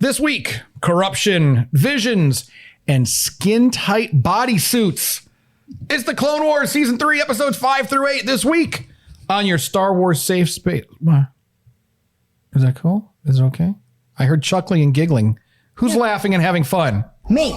This week, corruption, visions, and skin-tight bodysuits. It's the Clone Wars Season 3, Episodes 5-8 this week on your Star Wars Safe Space. What? Is that cool? Is it okay? I heard chuckling and giggling. Who's laughing and having fun? Me.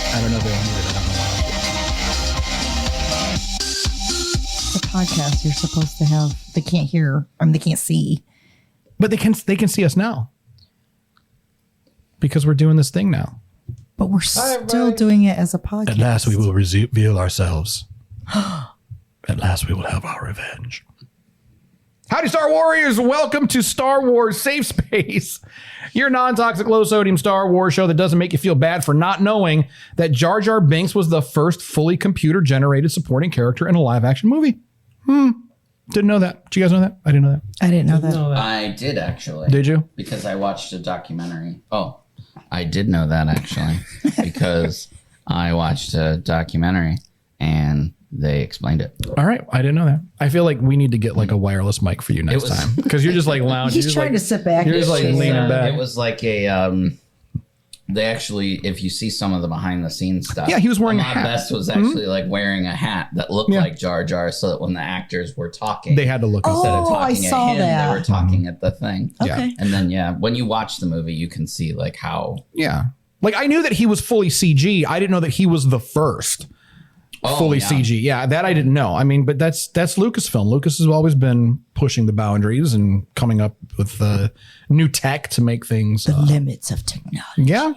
I don't know if they'll hear it. I don't know why. The podcast you're supposed to have. They can't hear. They can't see. But they can see us now. Because we're doing this thing now. But we're still doing it as a podcast. At last we will reveal ourselves. At last we will have our revenge. Howdy, Star Warriors. Welcome to Star Wars Safe Space, your non-toxic, low-sodium Star Wars show that doesn't make you feel bad for not knowing that Jar Jar Binks was the first fully computer-generated supporting character in a live-action movie. Didn't know that. Did you guys know that? I didn't know that. I didn't know that. I did, actually. Did you? Because I watched a documentary. Oh, I did know that, actually. Because I watched a documentary and they explained it. All right. I didn't know that. I feel like we need to get like a wireless mic for you next time. Because you're just like lounging. He's trying to sit back. You're just like leaning back. It was like a... they actually, if you see some of the behind the scenes stuff. Yeah, he was wearing a hat. Best was actually like wearing a hat that looked like Jar Jar, so that when the actors were talking, they had to look instead of I talking saw at him, that. they were talking at the thing. Okay. And then when you watch the movie, you can see like how. Yeah. Like I knew that he was fully CG. I didn't know that he was the first fully CG. Yeah, that I didn't know. I mean, but that's Lucasfilm. Lucas has always been pushing the boundaries and coming up with new tech to make things. The limits of technology. Yeah.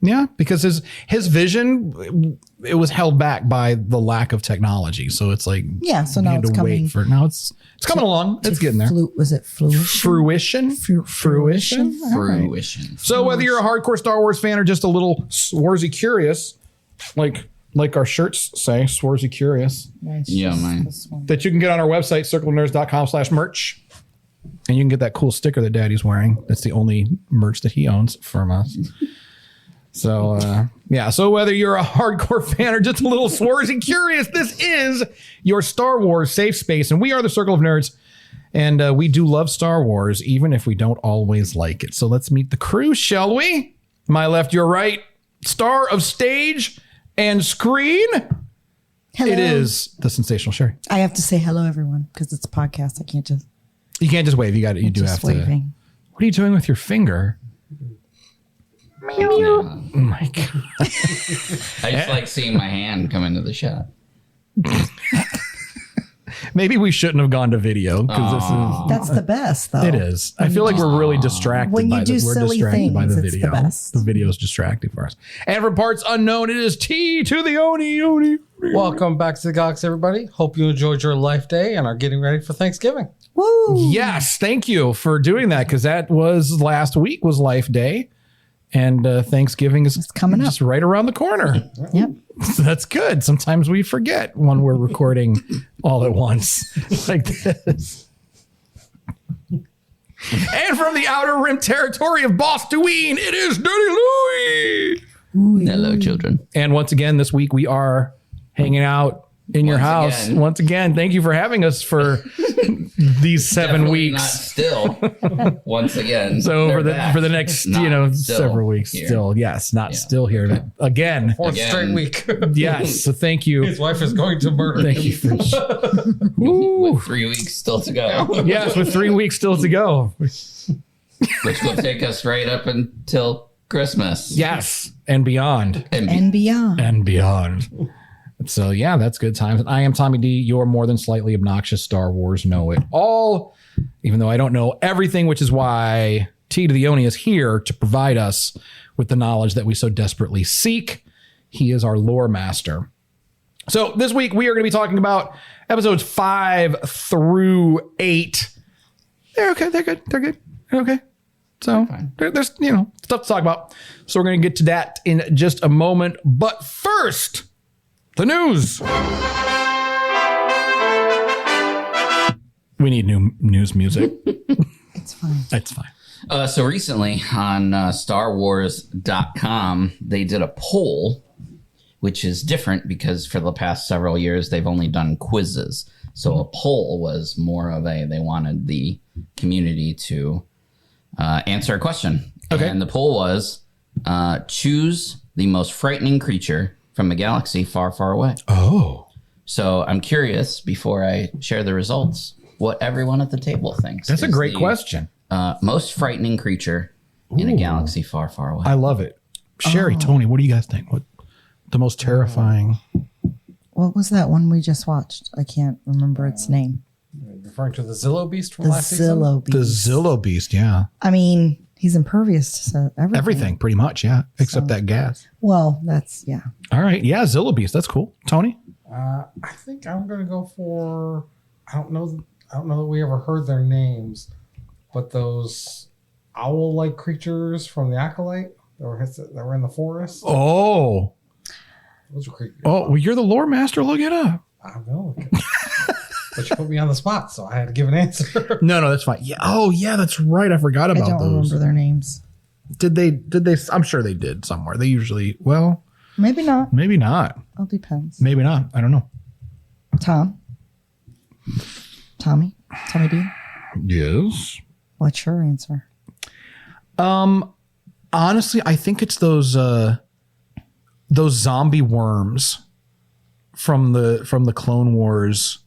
Yeah, because his vision, it was held back by the lack of technology. So it's like so now it's coming. Now it's coming along. It's getting there. Was it fruition? Fruition. All right. So whether you're a hardcore Star Wars fan or just a little Swarsy Curious, like our shirts say, Swarsy Curious. Nice. Yeah, mine. That you can get on our website, circleofnerds.com/merch. And you can get that cool sticker that Daddy's wearing. That's the only merch that he owns from us. So, so whether you're a hardcore fan or just a little Swarsy Curious, this is your Star Wars safe space. And we are the Circle of Nerds. And we do love Star Wars, even if we don't always like it. So let's meet the crew, shall we? My left, your right. Star of stage and screen. Hello. It is the sensational Sherry. I have to say hello, everyone, because it's a podcast. You can't just wave. You do have waving. to. What are you doing with your finger? Oh my God. I just like seeing my hand come into the shot. Maybe we shouldn't have gone to video because That's the best, though. It is. I feel like we're really distracted when you by do We're silly distracted by things, the it's video. the best. The video is distracting for us. And from parts unknown, it is T to the Oni. Welcome back to the Gox, everybody. Hope you enjoyed your life day and are getting ready for Thanksgiving. Woo! Yes, thank you for doing that because that was last week was Life Day. And Thanksgiving is coming up. Just right around the corner. Yep. So that's good. Sometimes we forget when we're recording all at once like this. And from the outer rim territory of Bostoween, it is Dirty Louie. Hello, children. And once again, this week we are hanging out in your house. Again. Once again, thank you for having us for these 7 Definitely weeks. Not still. Once again. So for the next, several weeks here. still. Yes, not still here. Again. Fourth straight week. Yes. So thank you. His wife is going to murder Thank him. you for With 3 weeks still to go. Yes, with 3 weeks still to go. Which will take us right up until Christmas. Yes. And beyond. And beyond. And beyond. So yeah, that's good times. I am Tommy D, your more than slightly obnoxious Star Wars know-it-all, even though I don't know everything, which is why T to the Oni is here to provide us with the knowledge that we so desperately seek. He is our lore master. So this week we are going to be talking about episodes 5-8. They're okay. They're good. They're okay. So there's stuff to talk about. So we're going to get to that in just a moment. But first, the news. We need new news music. It's fine. It's fine. So recently on StarWars.com, they did a poll, which is different because for the past several years, they've only done quizzes. So a poll was more of they wanted the community to answer a question. Okay. And the poll was, choose the most frightening creature from a galaxy far, far away. Oh. So I'm curious, before I share the results, what everyone at the table thinks. That's a is great the, question. Most frightening creature in a galaxy far, far away. I love it. Sherry, Tony, what do you guys think? What the most terrifying? What was that one we just watched? I can't remember its name. Referring to the Zillow Beast from The last season? Zillow Beast. The Zillow Beast, yeah. I mean, he's impervious to everything. Everything, pretty much, yeah. Except that gas. Well, that's, yeah. All right. Yeah, Zillow Beast. That's cool. Tony? I think I'm going to go for, I don't know that we ever heard their names, but those owl-like creatures from the Acolyte that were in the forest. Oh. Those are creepy. Oh, well, you're the lore master. Look it up. I know. But you put me on the spot, so I had to give an answer. No, that's fine. Yeah. Oh, yeah, that's right. I forgot I about don't those. remember their names. Did they? I'm sure they did somewhere. They usually, well, Maybe not. maybe not. All depends. Maybe not. I don't know. Tommy D. Yes. What's your answer? Honestly, I think it's those zombie worms from the Clone Wars.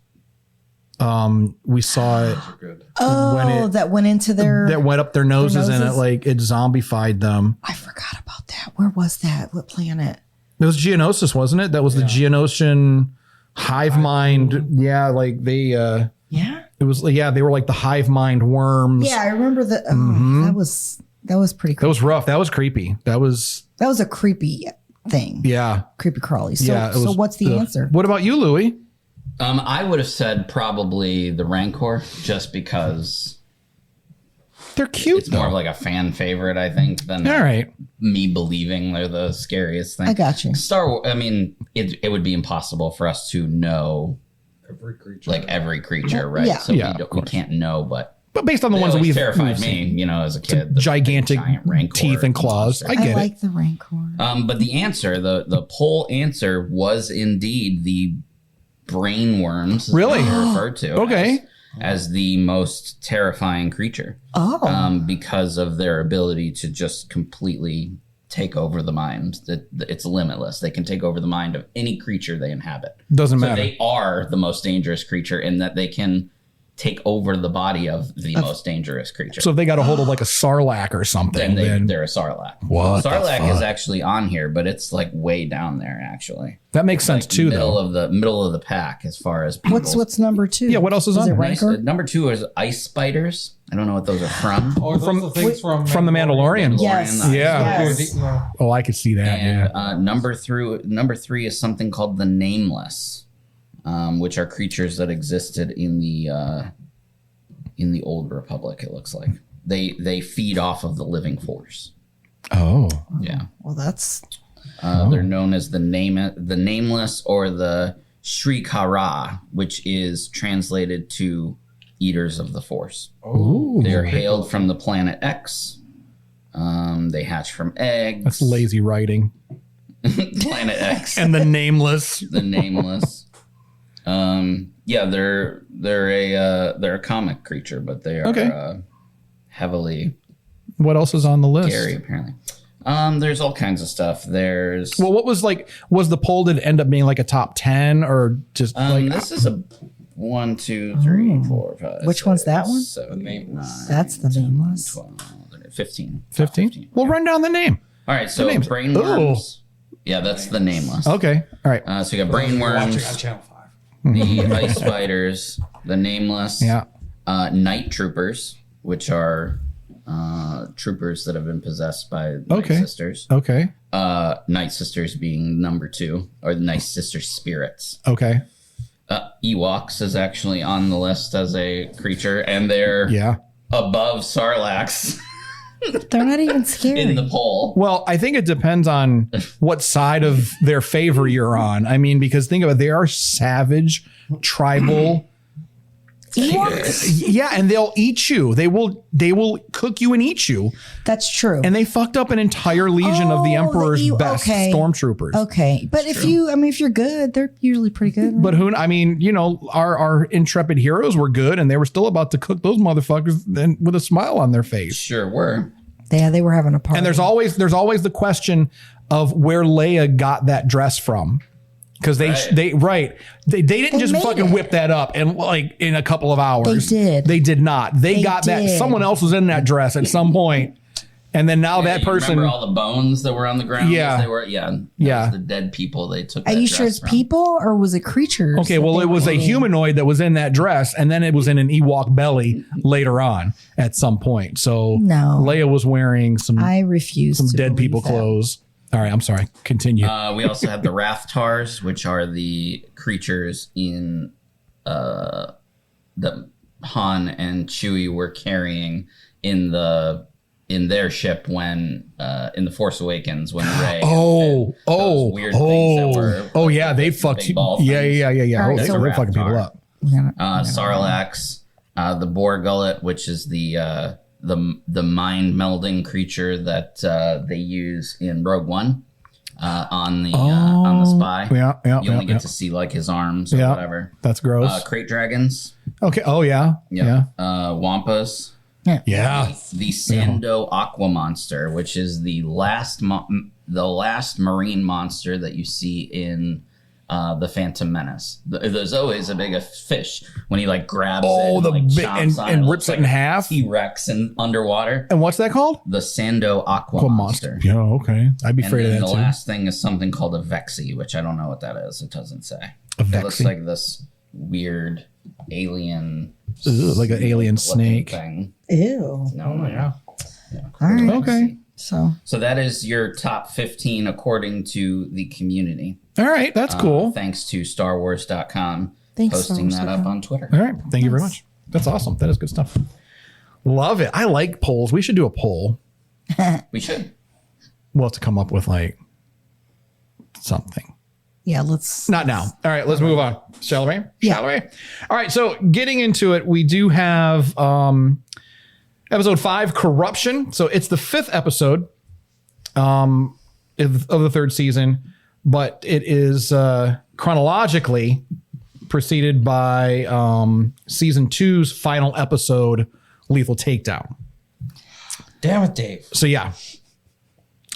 We saw it Good. Oh, that went into their. that went up their noses, and noses? it zombified them. I forgot about that. Where was that? What planet? It was Geonosis, wasn't it? That was the Geonosian hive mind. Yeah, like they. Yeah. It was they were like the hive mind worms. Yeah, I remember that. That was pretty. That Creepy. was rough. That was creepy. That was a creepy thing. yeah. Creepy crawly. So, Yeah, it was- so what's the answer? What about you, Louie? I would have said probably the Rancor, just because They're cute. it's more of like a fan favorite, I think, than All right. me believing they're the scariest thing. I got you. Star Wars, I mean, it would be impossible for us to know Every creature. like every creature, right? Yeah. So Yeah, we can't know, but But based on the they ones that always we've terrified seen. me, as a kid. The Gigantic giant Rancor teeth and claws. I monster. get it. like the Rancor. But the answer, the poll answer was indeed the brain worms. as Really? they were referred to. Okay. As the most terrifying creature. Oh. Because of their ability to just completely take over the mind. It's limitless. They can take over the mind of any creature they inhabit. Doesn't So matter. they are the most dangerous creature in that they can take over the body of the most dangerous creature. So if they got a hold of like a sarlacc or something, then then they're a Sarlacc. What the Sarlacc fuck? is actually on here, but it's like way down there actually. that makes sense too, middle though. of the pack as far as people. What's number 2? Yeah, what else is on it there? Rancor? Number 2 is ice spiders. I don't know what those are from. Oh, those From- are things from the Mandalorian. Yes. Mandalorian, Yeah. Yes. Oh, I could see that. And Yeah. number 3 is something called the Nameless, which are creatures that existed in the Old Republic. It looks like they feed off of the living force. Oh. Yeah. Well, that's They're known as the Nameless or the Shrikara, which is translated to Eaters of the Force. Ooh. They're hailed from the planet X. They hatch from eggs. That's lazy writing. Planet X. And the nameless. The Nameless. Yeah, they're a comic creature, but they are Okay. heavily What else is on the list? scary apparently. There's all kinds of stuff. There's Well, what was the poll? Did it end up being like a top 10 or just this is a 1, 2, 3, 4, 5. Which one's that one? 7, 8, 9. That's the Nameless. 12, 15. 15? Well, run down the name. All right, so name's- brain worms. Yeah, that's the Nameless. Okay. All right. So you got brain Watching worms, on Channel 5. the ice spiders, the Nameless, Yeah. night troopers, which are troopers that have been possessed by Night Okay. Sisters. Okay. Night Sisters being number 2, or the Night Sister spirits. Okay. Ewoks is actually on the list as a creature, and they're Yeah. above Sarlaccs They're not even scary. in the poll. Well, I think it depends on what side of their favor you're on. I mean, because think about it, they are savage, tribal Ewoks? Yeah, and they'll eat you. They will cook you and eat you. That's true. And they fucked up an entire legion of the Emperor's best stormtroopers. Okay. But if you're good, they're usually pretty good. Right? But our intrepid heroes were good, and they were still about to cook those motherfuckers then with a smile on their face. Sure were. Yeah, they were having a party. And there's always the question of where Leia got that dress from. Because they didn't just fucking whip that up and like in a couple of hours. They did not. They got that. Someone else was in that dress at some point, and then now that person. Remember all the bones that were on the ground? Yeah, they were. Yeah. Was the dead people they took. Are you sure it's people or was it creatures? Okay, well, it was a humanoid that was in that dress, and then it was in an Ewok belly later on at some point. So Leia was wearing some. I refuse some to dead people clothes. All right, I'm sorry. Continue. We also have the Rathtars, which are the creatures in that Han and Chewie were carrying in their ship when in the Force Awakens when Rey. Weird things that were. They fucked. Yeah. Right, they're fucking people up. Sarlacc, the Boar Gullet, which is the mind melding creature that they use in Rogue One on the spy. Yeah. You only get to see like his arms or whatever. That's gross. Crate dragons. Okay. Oh yeah. Yeah. Wampas. Yeah. The Sando Aqua Monster, which is the last marine monster that you see in the Phantom Menace. There's always a big fish when he like grabs it and rips it in half. T-Rex and underwater. And what's that called? The Sando Aqua Monster. Yeah, okay. I'd be afraid of that too. The last thing is something called a Vexy, which I don't know what that is. It doesn't say. It looks like this weird alien, like an alien snake thing. Ew. No, yeah. All right. Okay. So that is your top 15 according to the community. All right, that's cool. Thanks to StarWars.com Star posting Wars that up on Twitter. All right, thank you very much. That's awesome. That is good stuff. Love it. I like polls. We should do a poll. We should. We'll have to come up with like something. Yeah, let's. Not now. All right, let's move on. Shall we? Yeah. Shall we? All right, so getting into it, we do have episode 5, Corruption. So it's the 5th episode of the 3rd season, but it is chronologically preceded by season 2's final episode, Lethal Takedown. Damn it, Dave. So yeah.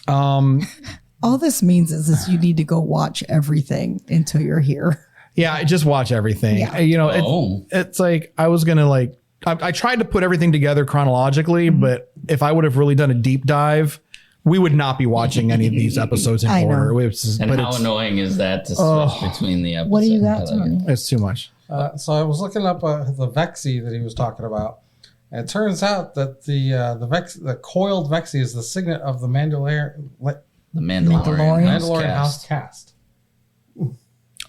All this means is you need to go watch everything until you're here. Yeah, just watch everything. Yeah. You know, it's like I was going to I tried to put everything together chronologically, but if I would have really done a deep dive, we would not be watching any of these episodes in order. How annoying is that to switch between the episodes? What do you got, Tony? It's too much. So I was looking up the Vexy that he was talking about. And it turns out that the coiled Vexy is the signet of the Mandalorian house cast.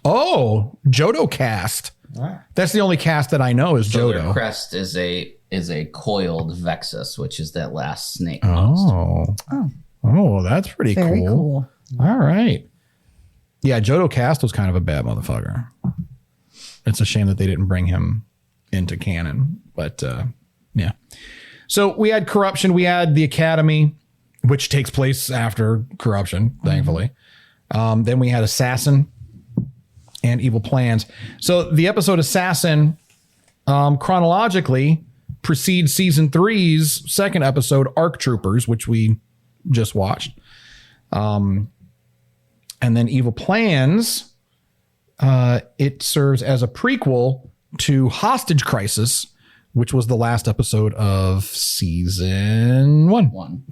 Oh, Jodo cast. Right. That's the only cast that I know is So Jodo. their crest is a coiled Vexus, which is that last snake monster. Oh, that's pretty Very cool. All right. Yeah, Jodo Cast was kind of a bad motherfucker. It's a shame that they didn't bring him into canon, but yeah. So we had Corruption. We had the Academy, which takes place after Corruption, thankfully. Then we had Assassin and Evil Plans. So the episode Assassin chronologically precedes season 3's 2nd episode, Arc Troopers, which we just watched. And then Evil Plans, it serves as a prequel to Hostage Crisis, which was the last episode of season 1.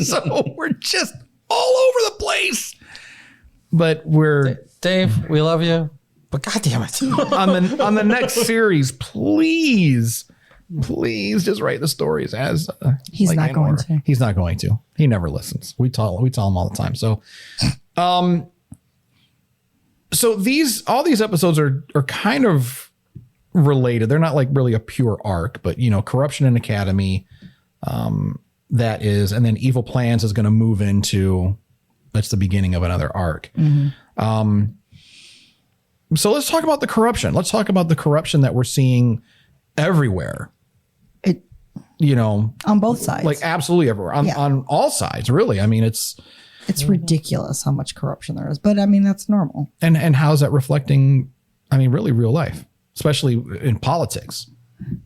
So we're just all over the place. But we're Dave, we love you, but goddamn it! on the next series, please just write the stories as He's not going to. He's not going to. He never listens. We tell him all the time. So, so all these episodes are kind of related. They're not like really a pure arc, but you know, Corruption and Academy, that is, and then Evil Plans is going to move into. That's the beginning of another arc. So let's talk about the corruption. Let's talk about the corruption that we're seeing everywhere. It on both sides. Like absolutely everywhere on all sides, really. I mean, it's ridiculous how much corruption there is, but I mean, that's normal. and how's that reflecting? I mean, really real life, especially in politics,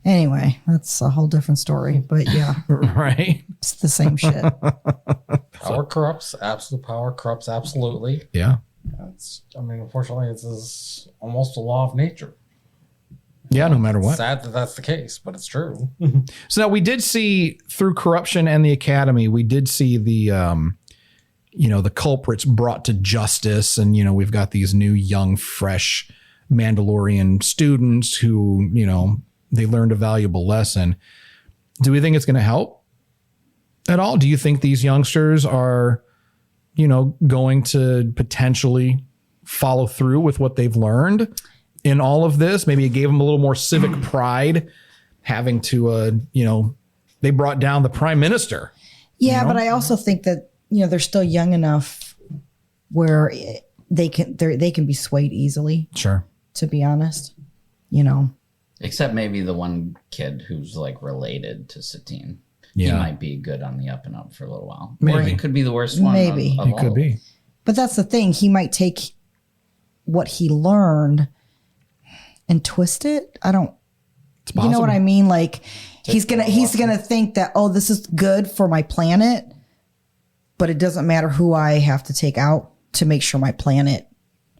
Anyway, that's a whole different story, but yeah, right? it's the same shit. Power corrupts. Absolute power corrupts absolutely. Yeah. Unfortunately, it's almost a law of nature. Yeah, no matter what. Sad that that's the case, but it's true. So now we did see through corruption and the academy, we did see the, the culprits brought to justice. And, we've got these new, young, fresh Mandalorian students who, they learned a valuable lesson. Do we think it's going to help at all? Do you think these youngsters are, going to potentially follow through with what they've learned in all of this? Maybe it gave them a little more civic pride having to, they brought down the prime minister. Yeah, but I also think that, they're still young enough where they can be swayed easily. Sure. To be honest, Except maybe the one kid who's like related to Satine. Yeah. He might be good on the up and up for a little while. Maybe. Or he could be the worst one. Maybe. Of It could all. be. But that's the thing. He might take what he learned and twist it. It's possible. You know what I mean? Like he's gonna think that, oh, this is good for my planet, but it doesn't matter who I have to take out to make sure my planet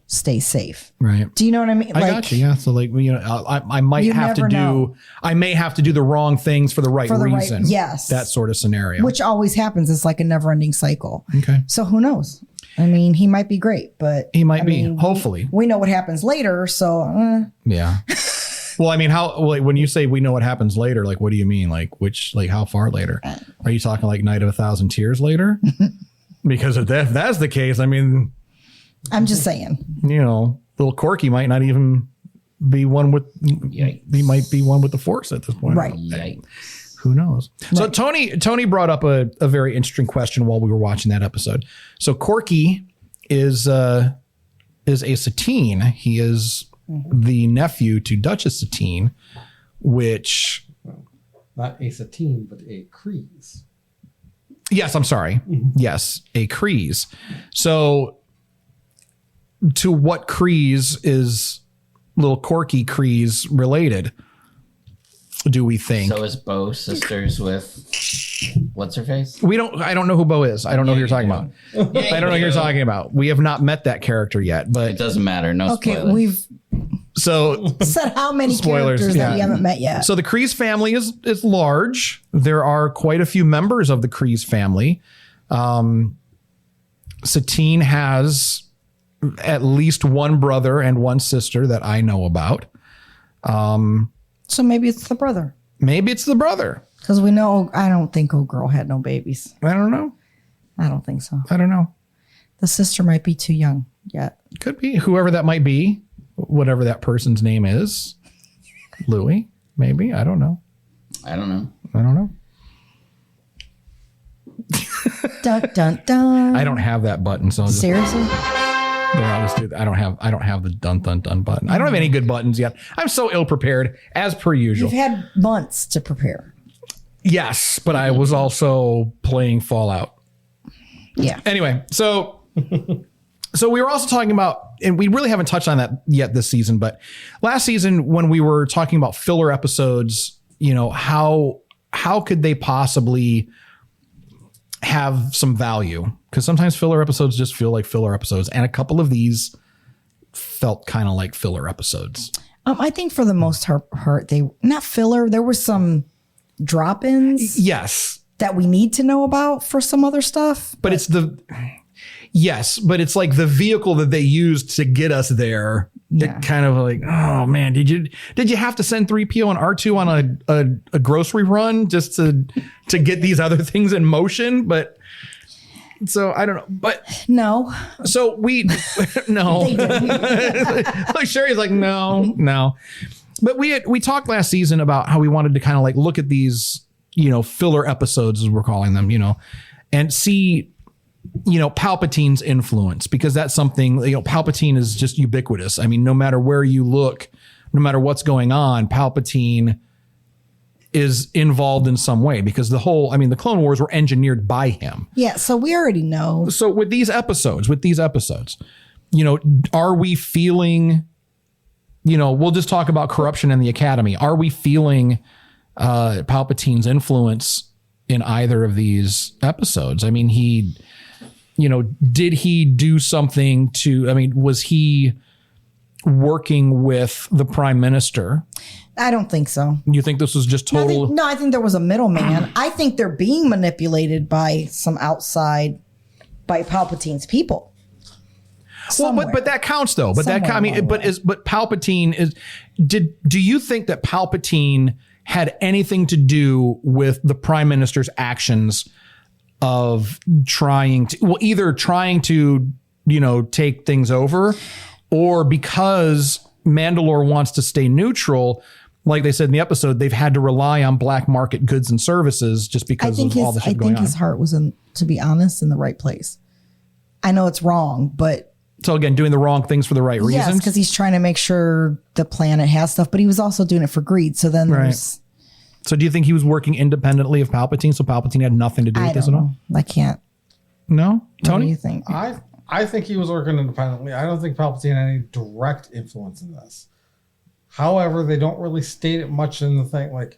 stays safe. Right. Do you know what I mean? I got you. Yeah. So like, I might You have to never do, know. I may have to do the wrong things for the right reason. Yes. That sort of scenario. Which always happens. It's like a never ending cycle. Okay. So who knows? I mean, he might be great, but He might be, hopefully. We know what happens later. So Yeah. Well, I mean, when you say we know what happens later, like, what do you mean? Like how far later? Are you talking like Night of 1,000 Tears later? Because if that's the case, I mean, I'm just saying. little Corky might not even be one with, Yikes. he might be one with the Force at this point. Right. Yikes. Who knows? So Tony brought up a very interesting question while we were watching that episode. So Corky is a Satine. He is the nephew to Duchess Satine, which Not a Satine, but a Kryze. yes, I'm sorry. Yes, a Kryze. So to what Kryze is little Corky Kryze related? Do we think? So is Bo sisters with what's her face? I don't know who Bo is. I don't know who you're talking about. I don't know who you're talking about. We have not met that character yet, It but doesn't matter. No Okay, spoilers. we've so said how many Spoilers, characters yeah. that we haven't met yet. so the Kryze family is large. There are quite a few members of the Kryze family. Satine has at least one brother and one sister that I know about. So maybe it's the brother. Maybe it's the brother. Because we know, I don't think old girl had no babies. I don't know. I don't think so. I don't know. The sister might be too young yet. Could be whoever that might be, whatever that person's name is. Louis, maybe. I don't know. I don't know. I don't know. Dun, dun, dun. I don't have that button, so I'll just, Seriously? I'll just do that. I don't have the dun dun dun button. I don't have any good buttons yet. I'm so ill prepared as per usual. You've had months to prepare. Yes, but I was also playing Fallout. Yeah. Anyway, so we were also talking about, and we really haven't touched on that yet this season, but last season when we were talking about filler episodes, how could they possibly have some value? Because sometimes filler episodes just feel like filler episodes, and a couple of these felt kind of like filler episodes. I think for the most part, they not filler. There were some drop-ins Yes, that we need to know about for some other stuff. but it's but it's like the vehicle that they used to get us there. Yeah. It kind of like, oh man, did you have to send 3PO and R2 on a grocery run just to get these other things in motion? But so I don't know. But No. so we no. Like Sherry's like, no. But we talked last season about how we wanted to kind of like look at these, filler episodes as we're calling them, and see, Palpatine's influence, because that's something, Palpatine is just ubiquitous. I mean, no matter where you look, no matter what's going on, Palpatine is involved in some way, because the Clone Wars were engineered by him. Yeah, so we already know. So with these episodes, are we feeling, we'll just talk about corruption in the Academy. Are we feeling Palpatine's influence in either of these episodes? I mean, did he do something was he working with the Prime Minister? I don't think so. You think this was just total? No, I think there was a middleman. I think they're being manipulated by some outside, by Palpatine's people. Well, but that counts though. But Palpatine is. Do you think that Palpatine had anything to do with the Prime Minister's actions of either trying to take things over, or because Mandalore wants to stay neutral? Like they said in the episode, they've had to rely on black market goods and services just because of all the shit going on. I think his heart was, to be honest, in the right place. I know it's wrong, but... So again, doing the wrong things for the right reasons? Yes, because he's trying to make sure the planet has stuff, but he was also doing it for greed. So then there's... So do you think he was working independently of Palpatine, so Palpatine had nothing to do with this at all? I can't. No? Tony? What do you think? I think he was working independently. I don't think Palpatine had any direct influence in this. However, they don't really state it much in the thing.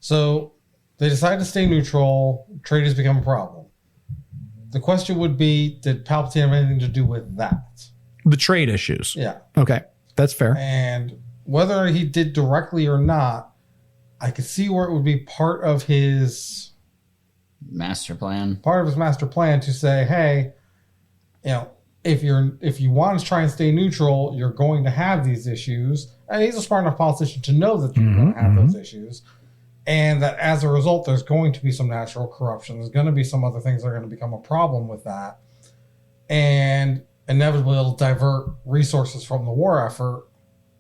So they decide to stay neutral. Trade has become a problem. The question would be, did Palpatine have anything to do with that? The trade issues. Yeah. Okay. That's fair. And whether he did directly or not, I could see where it would be part of his master plan. Part of his master plan to say, hey, if you want to try and stay neutral, you're going to have these issues. And he's a smart enough politician to know that you're going to have those issues. And that as a result, there's going to be some natural corruption. There's going to be some other things that are going to become a problem with that. And inevitably, it'll divert resources from the war effort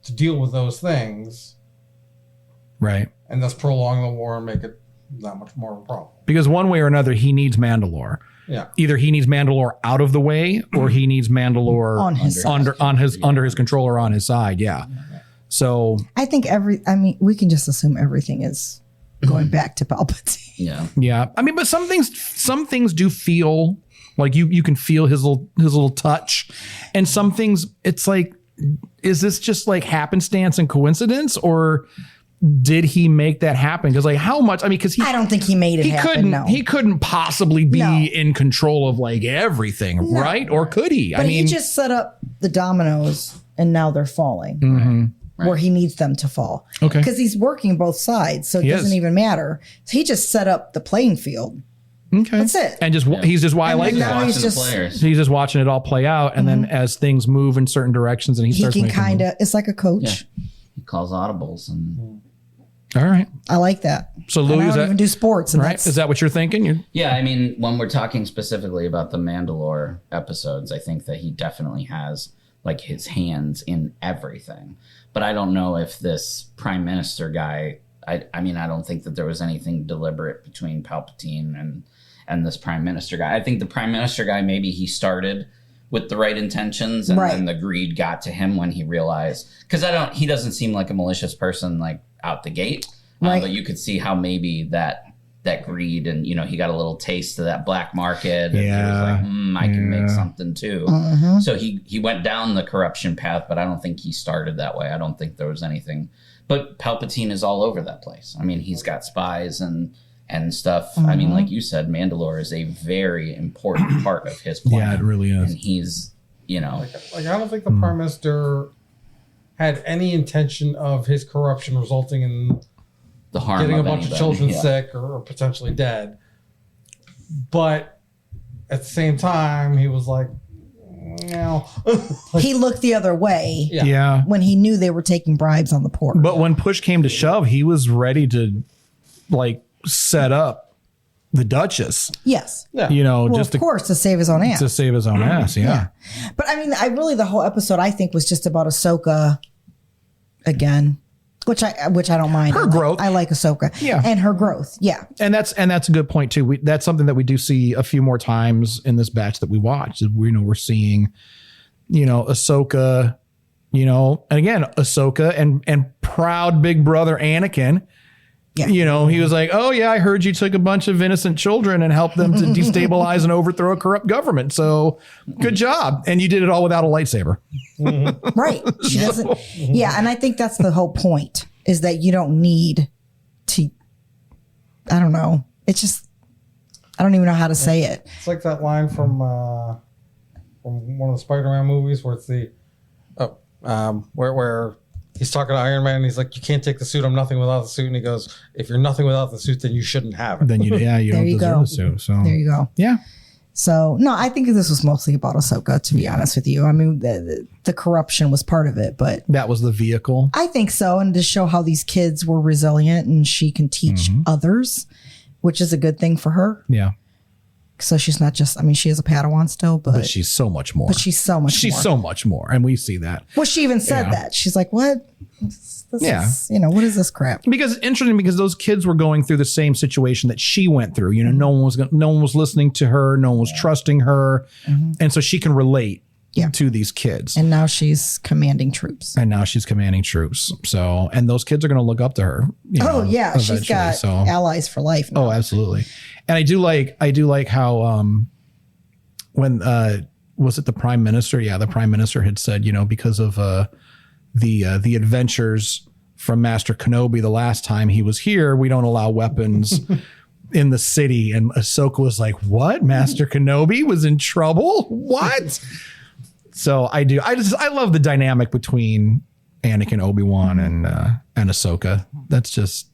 to deal with those things. Right. And thus prolong the war and make it that much more of a problem. Because one way or another, he needs Mandalore. Yeah. Either he needs Mandalore out of the way, or he needs Mandalore under his control or on his side. Yeah. So I think we can just assume everything is going back to Palpatine. Yeah. Yeah. I mean, but some things do feel like you can feel his little touch, and some things it's like, is this just like happenstance and coincidence, or did he make that happen? Because how much? I mean, because I don't think he made it happen. He couldn't possibly be in control of everything, right? Or could he? But he just set up the dominoes, and now they're falling. Mm-hmm. Where he needs them to fall. Okay. Because he's working both sides, so it doesn't even matter. So he just set up the playing field. Okay. That's it. And he's just why I like that. Watching the players. He's just watching it all play out, and then as things move in certain directions, and he starts can kind of. It's like a coach. Yeah. He calls audibles and. All right. I like that. So Louis, I don't even do sports. And right? Is that what you're thinking? Yeah, I mean, when we're talking specifically about the Mandalore episodes, I think that he definitely has his hands in everything. But I don't know if this Prime Minister guy, I don't think that there was anything deliberate between Palpatine and this Prime Minister guy. I think the Prime Minister guy, maybe he started with the right intentions, and then the greed got to him when he realized, because he doesn't seem like a malicious person out the gate. Right. But you could see how maybe that greed, and he got a little taste of that black market, and he was like, I can make something too. So he went down the corruption path, but I don't think he started that way. I don't think there was anything, but Palpatine is all over that place. I mean, he's got spies and stuff. I mean, like you said, Mandalore is a very important part of his plan. Yeah, it really is. And he's I don't think the Prime Minister had any intention of his corruption resulting in the harm getting of a bunch anybody. of children sick or potentially dead. But at the same time, he was like, he looked the other way. Yeah. When he knew they were taking bribes on the port. But when push came to shove, he was ready to set up the Duchess. Yes. Yeah. Just of course, to save his own ass. To save his own ass, yeah. But I mean, the whole episode I think was just about Ahsoka again. Which I don't mind. Her growth. I like Ahsoka. Yeah. And her growth. Yeah. And that's a good point too. That's something that we do see a few more times in this batch that we watch. We're seeing, Ahsoka, and again, Ahsoka and proud big brother Anakin, Yeah. You know, he was like, oh, yeah, I heard you took a bunch of innocent children and helped them to destabilize and overthrow a corrupt government. So good job. And you did it all without a lightsaber. Right. She doesn't. Yeah. And I think that's the whole point, is that you don't need to, I don't know. It's just, I don't even know how to say it. It's like that line from one of the Spider-Man movies where it's the where he's talking to Iron Man and he's like, you can't take the suit. I'm nothing without the suit. And he goes, if you're nothing without the suit, then you shouldn't have it. Then you There don't you deserve go. the suit. So There you go. yeah. So, no, I think this was mostly about Ahsoka, to be honest with you. I mean, the corruption was part of it, but That was the vehicle. I think so. And to show how these kids were resilient and she can teach others, which is a good thing for her. Yeah. So she's not just, I mean, she is a Padawan still, but She's so much more. she's so much more. so much more. And we see that. Well, she even said Yeah. that. She's like, what? This Yeah. is, what is this crap? Because it's interesting, because those kids were going through the same situation that she went through. You know, no one was listening to her, no one was trusting her, and so she can relate to these kids. And now she's commanding troops. And now she's commanding troops. So, and those kids are going to look up to her. You know, Yeah. She's eventually. got So, allies for life now. oh, absolutely. And I do like how when was it the prime minister? Yeah, the prime minister had said, because of the adventures from Master Kenobi the last time he was here, we don't allow weapons in the city. And Ahsoka was like, what? Master Kenobi was in trouble? What? So I love the dynamic between Anakin, Obi-Wan, and Ahsoka. That's just,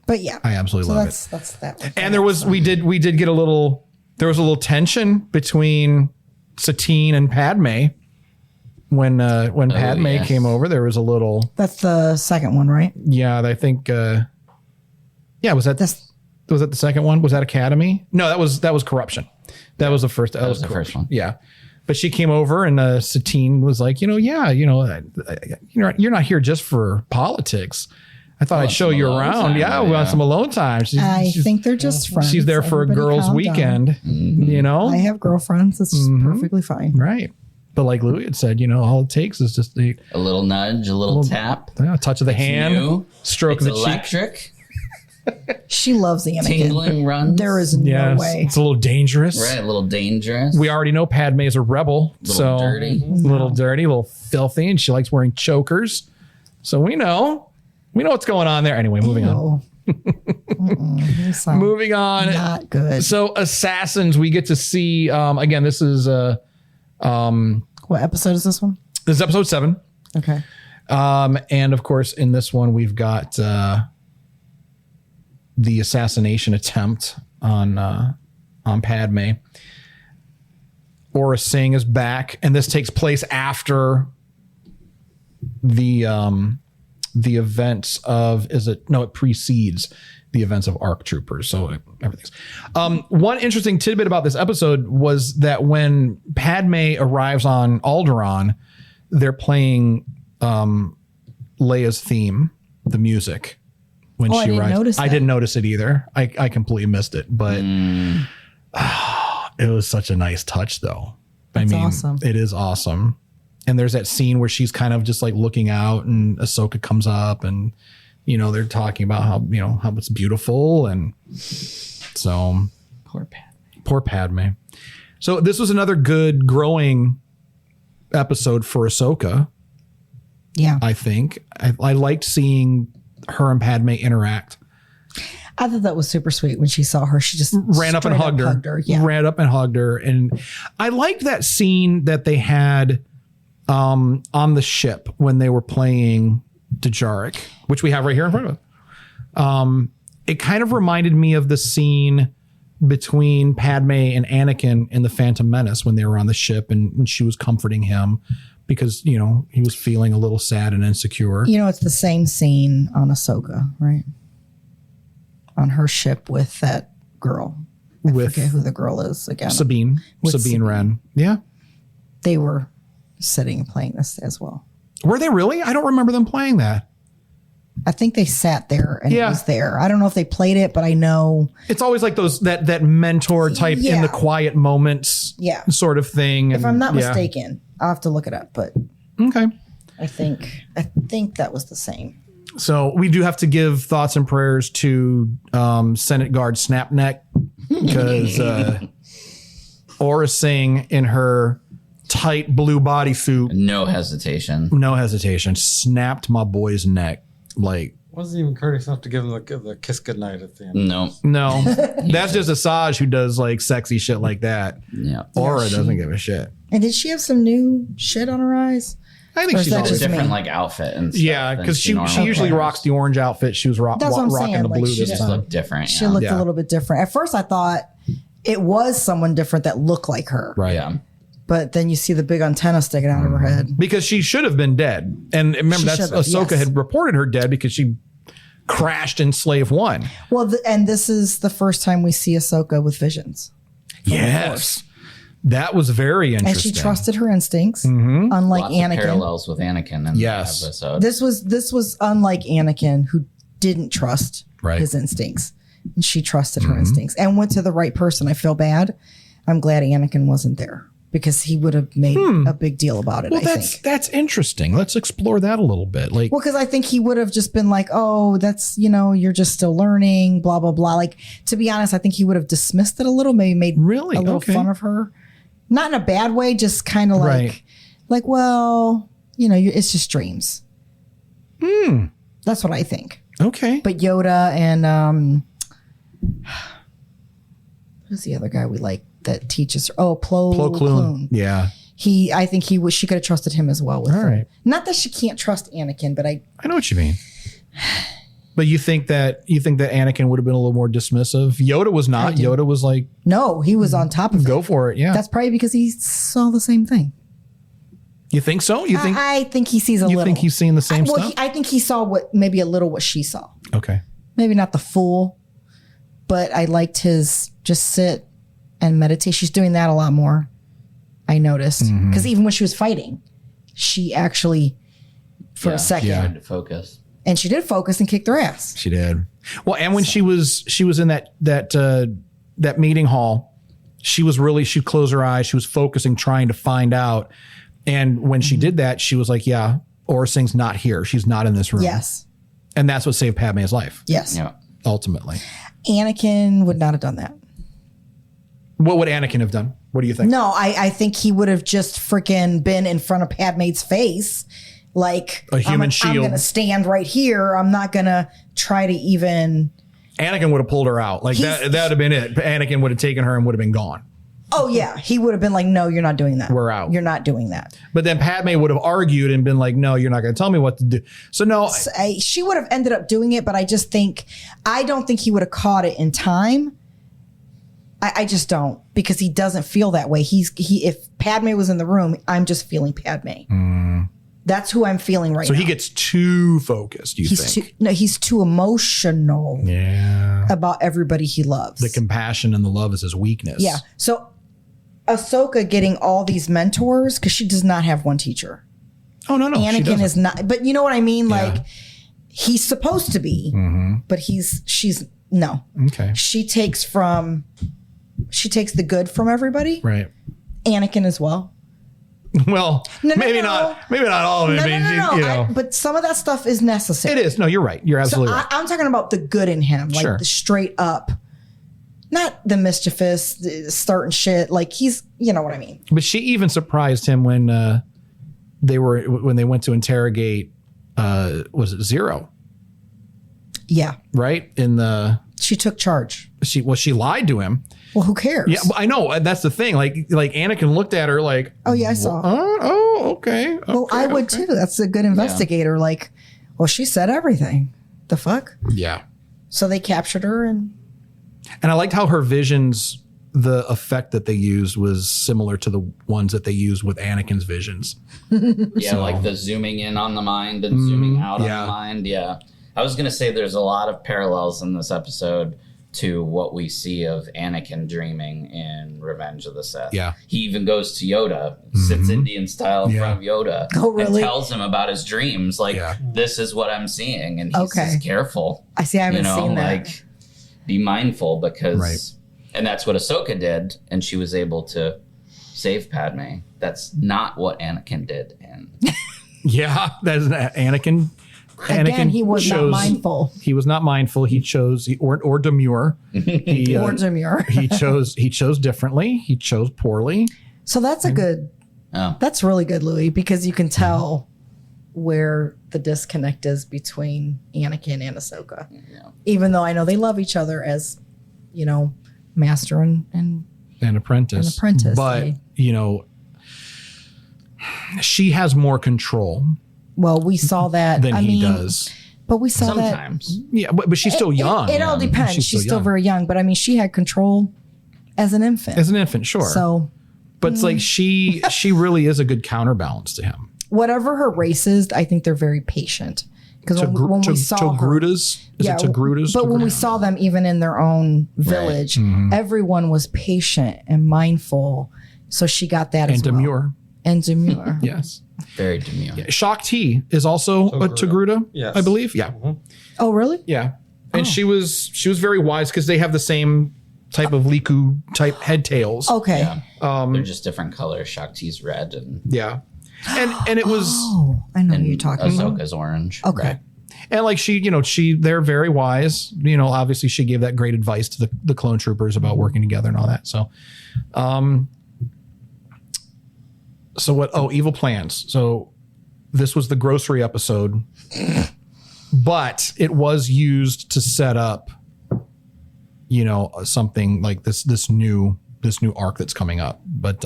But yeah. I absolutely love it. That's that one. And we did get a little tension between Satine and Padme when Padme yes. came over. There was a little, That's the second one, right? yeah, I think, was that the second one? Was that Academy? No, that was Corruption. That was the first. That was the first one. Yeah. But she came over and Satine was like, you're not here just for politics. I thought I'd show you around. Time, Yeah, we want yeah. some alone time. I think they're just friends. She's there for a Everybody girls' calm weekend, down. I have girlfriends. It's perfectly fine. right? But like Louis had said, all it takes is just a A little nudge, a little tap. touch of the hand, New. stroke It's of the cheek. electric. She loves Anakin. Tingling runs. There is no Yes, way. it's a little dangerous. Right, a little dangerous. We already know Padme is a rebel, so dirty. a little dirty, a little filthy, and she likes wearing chokers. So we know what's going on there. Anyway, moving on. You sound Moving on. not good. So Assassins, we get to see. Again, this is What episode is this one? episode 7. Okay. And of course, in this one, we've got the assassination attempt on Padme. Aura Singh is back, and this takes place after the events of it precedes the events of ARC Troopers. So everything's one interesting tidbit about this episode was that when Padme arrives on Alderaan, they're playing Leia's theme, the music. When I she didn't arrives, notice I that. didn't notice it either. I completely missed it, but it was such a nice touch, though. That's awesome. It is awesome. And there's that scene where she's kind of just like looking out, and Ahsoka comes up, and they're talking about how it's beautiful, and so poor Padme. So this was another good growing episode for Ahsoka. Yeah. I think I liked seeing her and Padme interact. I thought that was super sweet when she saw her. She just Ran up and straight hugged her. Yeah. Ran up and hugged her. And I liked that scene that they had on the ship when they were playing Djarik, which we have right here in front of us. It kind of reminded me of the scene between Padme and Anakin in The Phantom Menace when they were on the ship and she was comforting him because, he was feeling a little sad and insecure. It's the same scene on Ahsoka, right? On her ship with that girl. I forget who the girl is again. Sabine Wren. Yeah. They were sitting and playing this as well. Were they really? I don't remember them playing that. I think they sat there and Yeah. it was there. I don't know if they played it, but I know. It's always like that mentor type in the quiet moments sort of thing. If I'm not mistaken, I'll have to look it up, but Okay. I think that was the same. So we do have to give thoughts and prayers to Senate Guard Snapneck because Aura Singh in her tight blue bodysuit, No hesitation. snapped my boy's neck. Like, Wasn't even courteous enough to give him the kiss goodnight at the end. No. that's just Asajj who does like sexy shit like that. Yeah. Aura doesn't give a shit. And did she have some new shit on her eyes? I think Or is she's that always just Different me? like outfit and stuff. yeah, than because she normally usually wears. rocks the orange outfit. She was That's what I'm rocking saying, the like, blue she this Just time. look different. She Yeah. looked Yeah. a little bit different. At first, I thought it was someone different that looked like her. Right. Yeah. But then you see the big antenna sticking out of her head. Because she should have been dead. And remember, She that's should have, Ahsoka yes. had reported her dead because she crashed in Slave One. Well, and this is the first time we see Ahsoka with visions. Yes. That was very interesting. And she trusted her instincts, Mm-hmm. unlike Lots of Anakin. parallels with Anakin in Yes. the episode. This was unlike Anakin, who didn't trust Right. his instincts. And she trusted her instincts and went to the right person. I feel bad. I'm glad Anakin wasn't there because he would have made a big deal about it, Well, I think. that's interesting. Let's explore that a little bit. Like, Well, because I think he would have just been like, oh, that's, you're just still learning, blah, blah, blah. Like, to be honest, I think he would have dismissed it a little, maybe made Really? a little Okay. fun of her. Not in a bad way, just kind of Right. well, it's just dreams. That's what I think. okay. But Yoda and who's the other guy we like that teaches her? Oh, Plo Plo Koon. Koon. Yeah. I think she could have trusted him as well with All her. right. Not that she can't trust Anakin, but I know what you mean. But you think that Anakin would have been a little more dismissive? Yoda was not. Yoda was like, no, he was on top of it. go for it. Yeah. That's probably because he saw the same thing. You think so? You think I think he sees a little. you think he's seeing the same stuff? I think he saw maybe a little what she saw. Okay. Maybe not the full, but I liked his just sit and meditate. She's doing that a lot more. I noticed because even when she was fighting, she actually for a second, Yeah. Tried to focus. and she did focus and kick their ass. She did. Well, and when she was in that meeting hall, she closed her eyes. She was focusing, trying to find out. And when she did that, she was like, yeah, Aura Singh's not here. She's not in this room. Yes, And that's what saved Padme's life, yes. Yeah. ultimately. Anakin would not have done that. What would Anakin have done? What do you think? No, I think he would have just freaking been in front of Padme's face. Like, A human shield. I'm going to stand right here. I'm not going to try to even. Anakin would have pulled her out. Like that would have been it. Anakin would have taken her and would have been gone. Oh, yeah. He would have been like, no, you're not doing that. We're out. You're not doing that. But then Padme would have argued and been like, no, you're not going to tell me what to do. So no, She would have ended up doing it, but I don't think he would have caught it in time. I just don't, because he doesn't feel that way. If Padme was in the room, I'm just feeling Padme. That's who I'm feeling right so now. he gets too focused, you think? He's too emotional Yeah. about everybody he loves. The compassion and the love is his weakness. Yeah. So Ahsoka getting all these mentors, because she does not have one teacher. Oh, no. she Anakin doesn't. is not, but you know what I mean? Yeah. Like, he's supposed to be, but she's no. Okay. She takes the good from everybody. Right. Anakin as well. Well, No, maybe no. not all of it. No, I mean, no. you know. But some of that stuff is necessary. It is. No, you're right. You're So absolutely right. I'm talking about the good in him, like Sure. the straight up, not the mischievous, the starting shit. Like he's, you know what I mean? But she even surprised him when they went to interrogate. Was it Zero? Yeah. Right She took charge. she lied to him. Well, who cares? Yeah, I know. That's the thing. Like Anakin looked at her like, Oh yeah, I saw. Okay. Well, I would too. That's a good investigator. Like, well, she said everything. The fuck? Yeah. So they captured her and And I liked how her visions, the effect that they used was similar to the ones that they used with Anakin's visions. Yeah, like the zooming in on the mind and zooming out yeah. on the mind. Yeah. I was going to say there's a lot of parallels in this episode to what we see of Anakin dreaming in Revenge of the Sith. Yeah. He even goes to Yoda, sits Indian style in front of Yoda, Oh, really? and tells him about his dreams. Like, Yeah. this is what I'm seeing. And he Okay. says, careful. I see. I haven't seen that. Like, be mindful because, Right. and that's what Ahsoka did. And she was able to save Padme. That's not what Anakin did. And Yeah, that's Anakin Again, he was not mindful. He was not mindful. He chose or demure. Or demure. He chose differently. He chose poorly. So that's a good. Oh. That's really good, Louis, because you can tell where the disconnect is between Anakin and Ahsoka. Yeah. Even though I know they love each other as, master and Apprentice. But, she has more control well, we saw that than he does. But we saw Sometimes. Yeah, but she's still young. It all depends. She's still very young, but I mean, she had control as an infant. As an infant, sure. So, but it's like she really is a good counterbalance to him. whatever her race is, I think they're very patient. Because when we saw her, Togrutas? Is it Togrutas? But when we saw them even in their own village, everyone was patient and mindful. So she got that as well. And demure. Yes. Very demure. Yeah. Shakti is also a Togruta, Yes. I believe. Yeah. Oh, really? Yeah. And she was very wise because they have the same type of Liku type head tails. Okay. Yeah. They're just different colors. Shakti's red and Yeah. And it was Oh, I know what you're talking about. Ahsoka's orange. Okay. and like they're very wise. Obviously she gave that great advice to the clone troopers about working together and all that. So so what evil plans. So this was the grocery episode. But it was used to set up something like this new arc that's coming up. But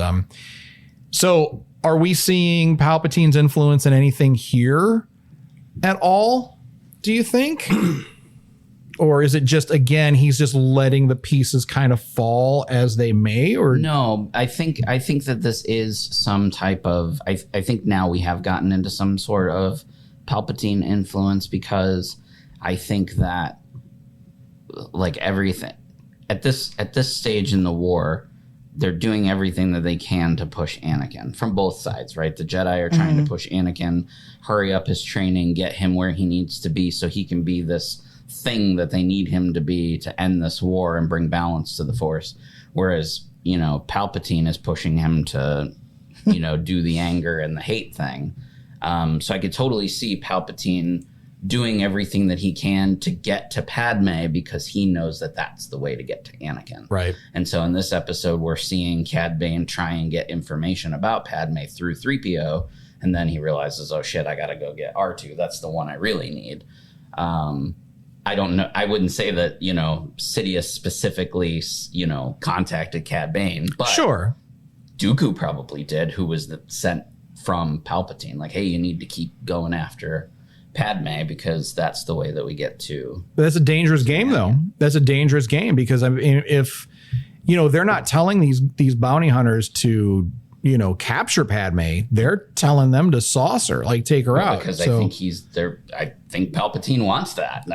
so are we seeing Palpatine's influence in anything here at all, do you think? Or is it just, again, he's just letting the pieces kind of fall as they may? Or no, I think that this is some type of I think now we have gotten into some sort of Palpatine influence, because I think that like everything at this stage in the war, they're doing everything that they can to push Anakin from both sides, right? The Jedi are trying to push Anakin, hurry up his training, get him where he needs to be so he can be this thing that they need him to be to end this war and bring balance to the Force. Whereas, Palpatine is pushing him to, do the anger and the hate thing. So I could totally see Palpatine doing everything that he can to get to Padme, because he knows that that's the way to get to Anakin. right. And so in this episode, we're seeing Cad Bane try and get information about Padme through 3PO. And then he realizes, oh shit, I got to go get R2. That's the one I really need. I don't know. I wouldn't say that, Sidious specifically, contacted Cad Bane, but Sure. Dooku probably did, who was sent from Palpatine. Like, hey, you need to keep going after Padme because that's the way that we get to. But that's a dangerous game, though. That's a dangerous game because I mean, if they're not telling these bounty hunters to capture Padme, they're telling them to sauce her, like take her out. Because I think he's there. I think Palpatine wants that.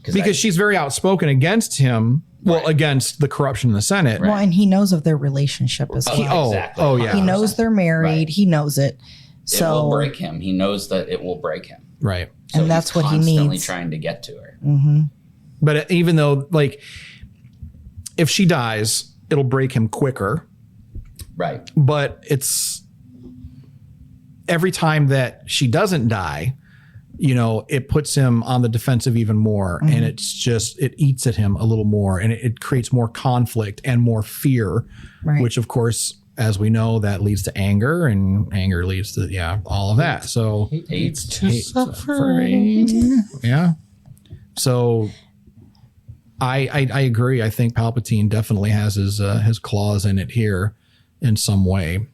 Because she's very outspoken against him. Well, Right. against the corruption in the Senate. Well, and he knows of their relationship as well. Exactly. Oh, yeah. He knows they're married. Right. He knows it. It So will break him. He knows that it will break him. Right. So And that's he's what he constantly needs. trying to get to her. But even though, like, if she dies, it'll break him quicker. Right. But it's every time that she doesn't die, it puts him on the defensive even more. And it's just, it eats at him a little more, and it creates more conflict and more fear, Right. which of course, as we know, that leads to anger, and anger leads to, all of that. So Hates to hate, suffering. yeah. So I agree. I think Palpatine definitely has his claws in it here in some way.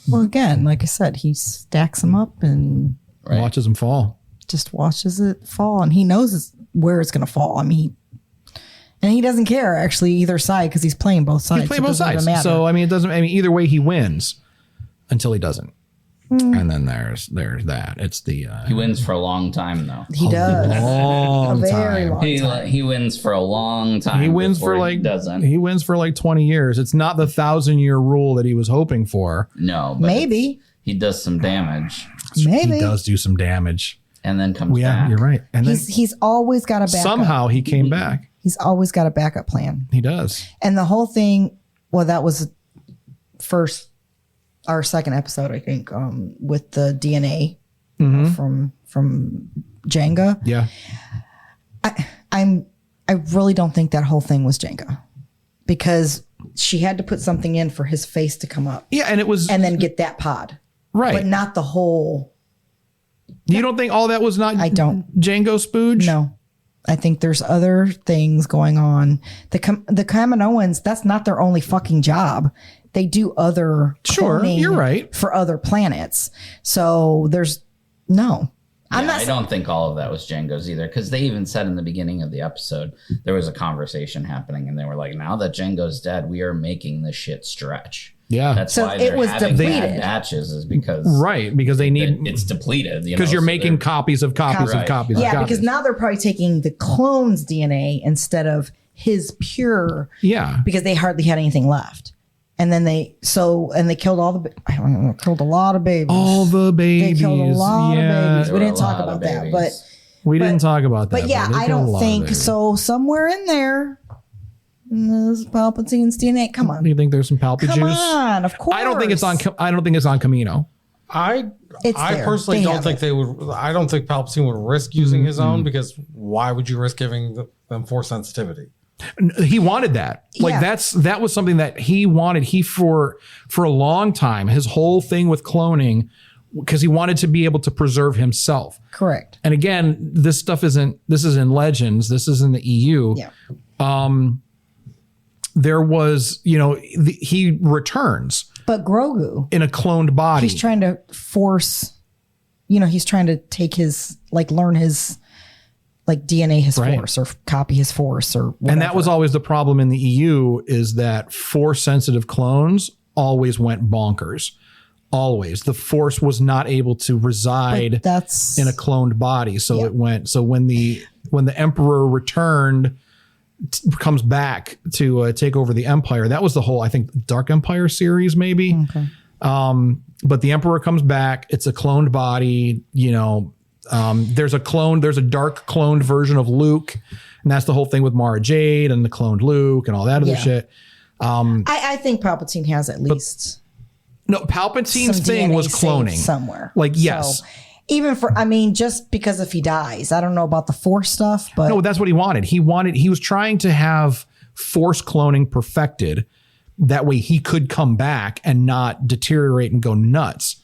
well, again, like I said, he stacks them up and Right. Watches him fall. just watches it fall, and he knows where it's going to fall. I mean, he doesn't care actually either side because he's playing both sides. He's playing It both doesn't even sides. matter. So I mean, it doesn't. I mean, either way, he wins until he doesn't. And then there's that. It's the He wins for a long time, though. he does. long A very time. long time. He wins for a long time. He wins for before like he doesn't. He wins for like 20 years. It's not the 1,000-year rule that he was hoping for. No, but Maybe. he does some damage Maybe. He does do some damage. and then comes Yeah, back. you're right. And then He's always got a backup. somehow he came back. He's always got a backup plan. He does. And the whole thing, well, that was our second episode, I think, with the DNA from Jenga. Yeah. I really don't think that whole thing was Jenga, because she had to put something in for his face to come up. Yeah, and then get that pod. right. But not the whole. You don't think all that was not I don't. Django spooge? No. I think there's other things going on. The Kaminoans, that's not their only fucking job. They do other Sure, cloning you're right. for other planets. So there's no. I don't think all of that was Django's either, because they even said in the beginning of the episode there was a conversation happening, and they were like, "Now that Django's dead, we are making this shit stretch." Yeah. That's So why it they're was having depleted. bad batches, is because Right, because they need it's depleted. because you're so making they're- copies of copies of Right. copies. Yeah, of because copies. now they're probably taking the clone's DNA instead of his pure, Yeah. because they hardly had anything left. And then they killed I don't know, killed a lot of babies. All the babies. They killed a lot yeah. of babies. There We were didn't a talk lot of about that, babies. but We didn't talk about that. But yeah, they I killed a don't lot of think babies. so. Somewhere in there, there's Palpatine's DNA. Come on, You think there's some palpy come juice? on. Of course. I don't think it's on. I don't think it's on Camino. I It's there. personally They don't have think it. they would. I don't think Palpatine would risk using his own, because why would you risk giving them force sensitivity? He wanted that. Like Yeah. that was something that he wanted. He for a long time, his whole thing with cloning, because he wanted to be able to preserve himself. Correct. And again, this is in Legends. This is in the EU. Yeah. There was, he returns But Grogu, in a cloned body. he's trying to force. He's trying to take his learn his DNA his Right. force, or copy his force, or whatever. And that was always the problem in the EU, is that force sensitive clones always went bonkers. Always. The force was not able to reside that's in a cloned body. So Yeah. it went. So when the Emperor returned, comes back to take over the Empire, that was the whole, I think, Dark Empire series, maybe. Okay. But the Emperor comes back. It's a cloned body. There's a dark cloned version of Luke, and that's the whole thing with Mara Jade and the cloned Luke and all that other Yeah. shit. I think Palpatine has at least No, Palpatine's some thing DNA was saved cloning somewhere. Like, yes. So, even just because if he dies, I don't know about the force stuff, but No, that's what he wanted. He was trying to have force cloning perfected. That way he could come back and not deteriorate and go nuts.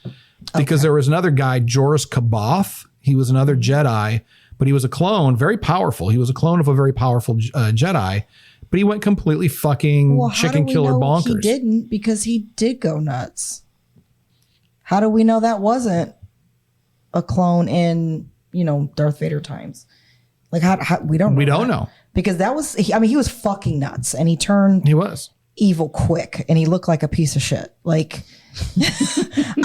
Because there was another guy, Joris Kaboth. He was another Jedi, but he was a clone, very powerful. He was a clone of a very powerful Jedi, but he went completely fucking well, how chicken do we killer know bonkers. He didn't, because he did go nuts. How do we know that wasn't a clone in Darth Vader times? Like how we don't know We don't that. know. Because that was he was fucking nuts, and he turned He was. evil quick, and he looked like a piece of shit. Like,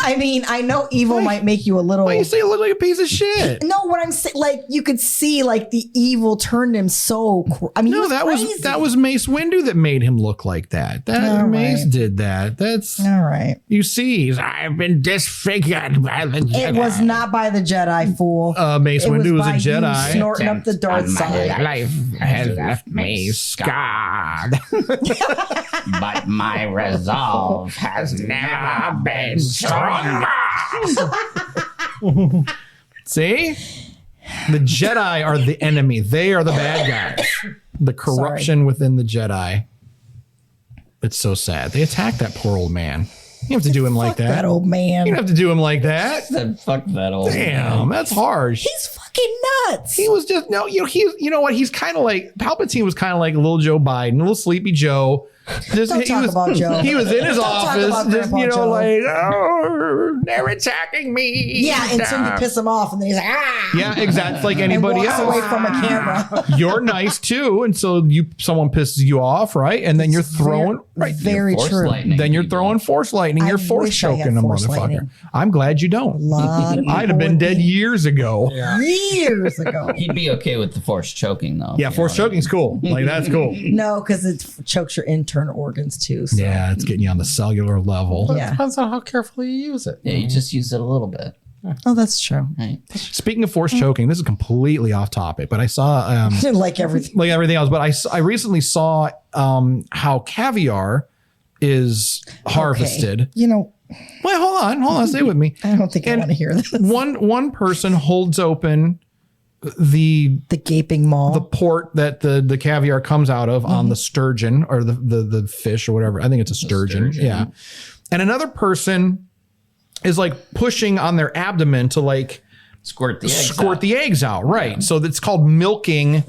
I know evil might make you a little. Why you say you look like a piece of shit? No, what I'm saying, you could see the evil turned him so. He No, was that crazy. was Mace Windu that made him look like that. All Mace right. did that. That's All right. you see. I've been disfigured by the Jedi. It was not by the Jedi, fool. Mace It Windu was by a you Jedi. snorting up the dark On my side. Life has left me scarred. but my resolve has never been stronger. See? The Jedi are the enemy. They are the bad guys. The corruption within the Jedi. It's so sad. They attacked that poor old man. You have to do him like that. That old man. You don't have to do him like that. Said, fuck that old Damn, that's harsh. He's fucking nuts. He was just you know what? He's kind of like Palpatine was kind of like little Joe Biden, little sleepy Joe. Just, Don't talk about Joe. He was in his Don't talk office, about just Grandpa Joe. they're attacking me. Yeah, until you piss him off, and then he's like, ah. Yeah, exactly. It's like And anybody walks away else. from a camera. You're nice too, and so someone pisses you off, right? And then you're throwing Very Force true. lightning Then you're people. throwing force lightning. You're I force wish I had choking a force motherfucker. lightning. I'm glad you don't. Lot of I'd have people been would dead be years ago. years ago. He'd be okay with the force choking, though. Yeah, you force know what I choking's cool. Like that's cool. No, because it chokes your internal organs too. So. Yeah, it's getting you on the cellular level. But Yeah. it depends on how carefully you use it. mean? Yeah, you just use it a little bit. Oh, that's true. Right? Speaking of force choking, this is completely off topic, but I saw Like everything. like everything else. But I recently saw how caviar is harvested. Okay. You know, Wait, hold on, stay with me. I don't think I want to hear this. One person holds open the gaping maw. the port that the caviar comes out of on the sturgeon or the fish or whatever. I think it's a sturgeon. Yeah. And another person is like pushing on their abdomen to like Squirt the eggs out. Right. So it's called milking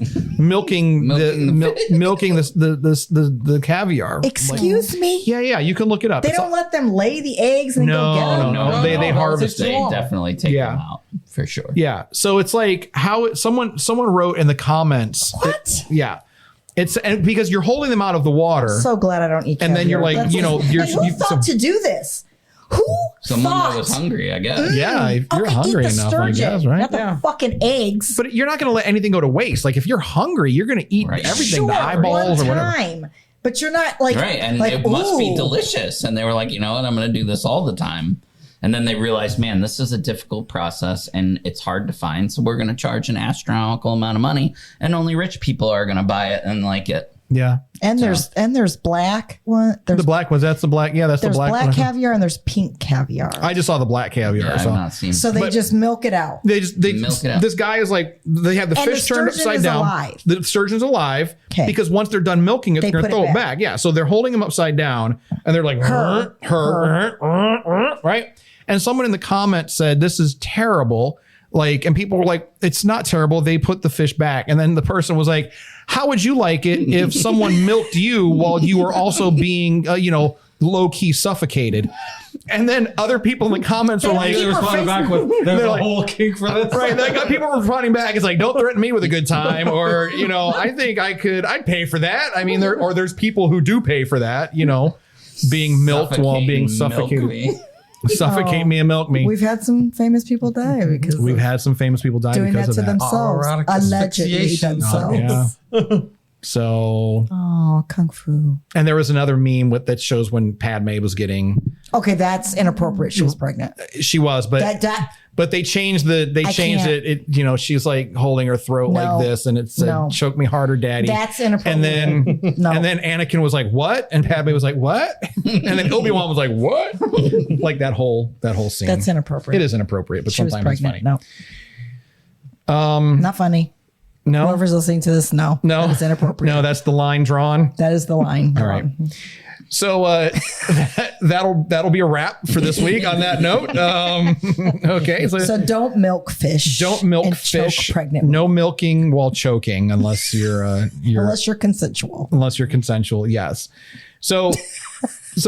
the caviar. Excuse me? Yeah. You can look it up. They don't let them lay the eggs and go get them? No. They harvest They it. definitely take them out for sure. Yeah. So it's like how someone wrote in the comments. What? It's because you're holding them out of the water. So glad I don't eat caviar. And then you're like, That's you know, and who thought to do this? Who Someone thought? that was hungry, I guess. Yeah, if you're hungry eat the enough, sturgeon, I guess, right? Not the fucking eggs. But you're not going to let anything go to waste. Like if you're hungry, you're going to eat everything, Sure, the eyeballs or one whatever. time. But you're not like Right, and like, it must be ooh. delicious. And they were like, you know what, I'm going to do this all the time. And then they realized, man, this is a difficult process and it's hard to find. So we're going to charge an astronomical amount of money and only rich people are going to buy it and like it. Yeah. And there's black one. There's The black ones. That's the black. Yeah, that's the there's black black one. caviar and there's pink caviar. I just saw the black caviar. Yeah, I've so not seen. So they just milk it out. they Milk it out. this guy is like, they have the And fish the turned sturgeon upside is down. alive. The sturgeon's alive 'Kay. because once they're done milking it, They they're going to put it throw it back. back. Yeah. So they're holding him upside down and they're like, right? And someone in the comments said, this is terrible. Like, and people were like, it's not terrible. They put the fish back. And then the person was like, how would you like it if someone milked you while you were also being, low key suffocated? And then other people in the comments were like, They responded back with, there's They're a like- whole kink for this. right. They got people responding back. It's like, don't threaten me with a good time. Or, I think I'd pay for that. I mean, there's people who do pay for that, being milked while being suffocated. Suffocate me and milk me. We've had some famous people die because We've had some famous people die doing because that of to that. themselves. Autoerotic Allegedly asphyxiation. themselves. Yeah. So, Oh, kung fu. and there was another meme that shows when Padme was getting, Okay, that's inappropriate. She was pregnant. she was, but That they changed can't. it. She's like holding her throat No. like this, and it said, No. "Choke me harder, daddy." that's inappropriate. And then, No. and then Anakin was like, "What?" And Padme was like, "What?" And then Obi-Wan was like, "What?" Like that whole scene. That's inappropriate. It is inappropriate, but She was sometimes it's pregnant. funny. No. Not funny. No, Whoever's listening to this, no. no, That is inappropriate. No, that's the line drawn. That is the line. All right. So that'll be a wrap for this week. On that note, okay. So don't milk fish. Don't milk and fish. Choke pregnant. No milking while choking, unless you're Unless you're consensual. consensual. Yes. So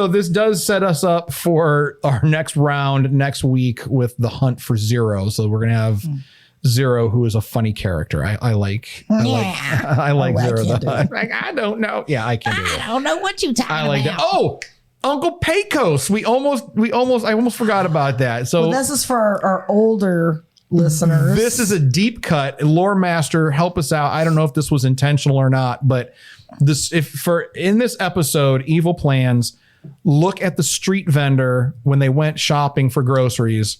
this does set us up for our next round next week with the hunt for Zero. So we're gonna have Zero, who is a funny character. I like Zero. I can't do it. Like, I don't know. Yeah, I can do it. I don't know what you talking I like that. about. Oh, Uncle Pecos. I almost forgot about that. So Well, this is for our older listeners. this is a deep cut. Lore Master, help us out. I don't know if this was intentional or not, but in this episode, Evil Plans, look at the street vendor when they went shopping for groceries.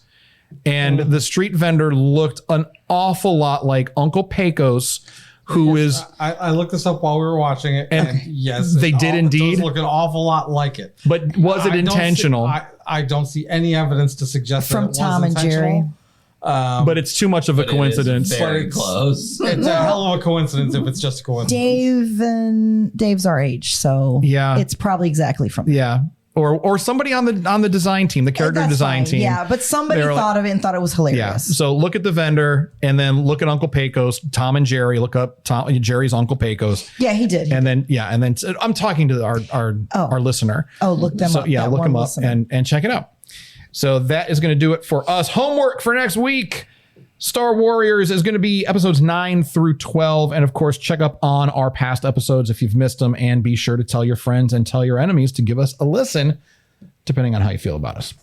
And the street vendor looked an awful lot like Uncle Pecos, who is. I looked this up while we were watching it, and yes, they did indeed. It does look an awful lot like it. But was it I don't intentional? I don't see any evidence to susuggest From that it was Tom and Jerry. intentional. But it's too much of a But it is coincidence. very close. It's a hell of a coincidence if it's just a coincidence. Dave's our age, so Yeah. it's probably exactly from there. Yeah. Or somebody on the design team, the character That's design fine. team. Yeah, but somebody They're like- thought of it and thought it was hilarious. Yeah. So look at the vendor and then look at Uncle Pecos, Tom and Jerry. Look up Jerry's Uncle Pecos. Yeah, he did. And then I'm talking to our listener. Oh, look them So up. yeah, that look one them up listener. and check it out. So that is going to do it for us. Homework for next week. Star Warriors is going to be episodes 9 through 12. And of course, check up on our past episodes if you've missed them, and be sure to tell your friends and tell your enemies to give us a listen, depending on how you feel about us.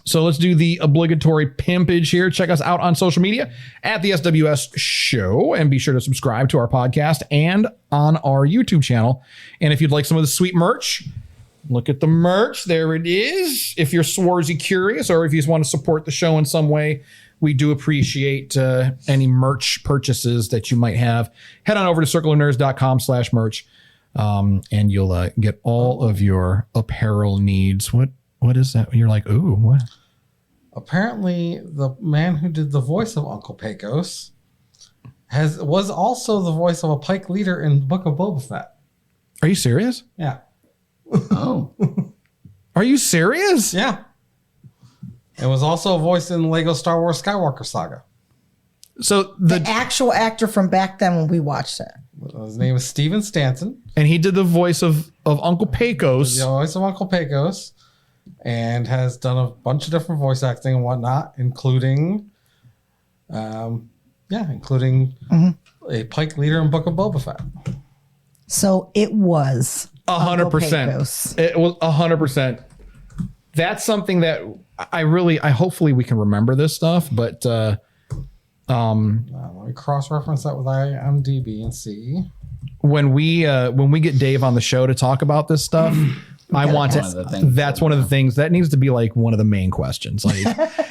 So let's do the obligatory pimpage here. Check us out on social media at the SWS Show, and be sure to subscribe to our podcast and on our YouTube channel. And if you'd like some of the sweet merch, look at the merch. There it is. If you're Swarsy Curious, or if you just want to support the show in some way, we do appreciate any merch purchases that you might have. Head on over to circleofnerds.com/merch. And you'll get all of your apparel needs. What is that? You're like, ooh, what? Apparently, the man who did the voice of Uncle Pecos was also the voice of a Pike leader in Book of Boba Fett. Are you serious? Yeah. Oh. Are you serious? Yeah. It was also a voice in the Lego Star Wars Skywalker Saga. So The actual actor from back then when we watched it. His name is Steven Stanton. and he did the voice of Uncle The Pecos. voice of Uncle Pecos. And has done a bunch of different voice acting and whatnot, including a Pike leader in Book of Boba Fett. So it was 100%. It was 100%. That's something that I hopefully we can remember this stuff, but Let me cross-reference that with IMDb and see. when we get Dave on the show to talk about this stuff, I want to. That's one of the things that needs to be like one of the main questions. Like,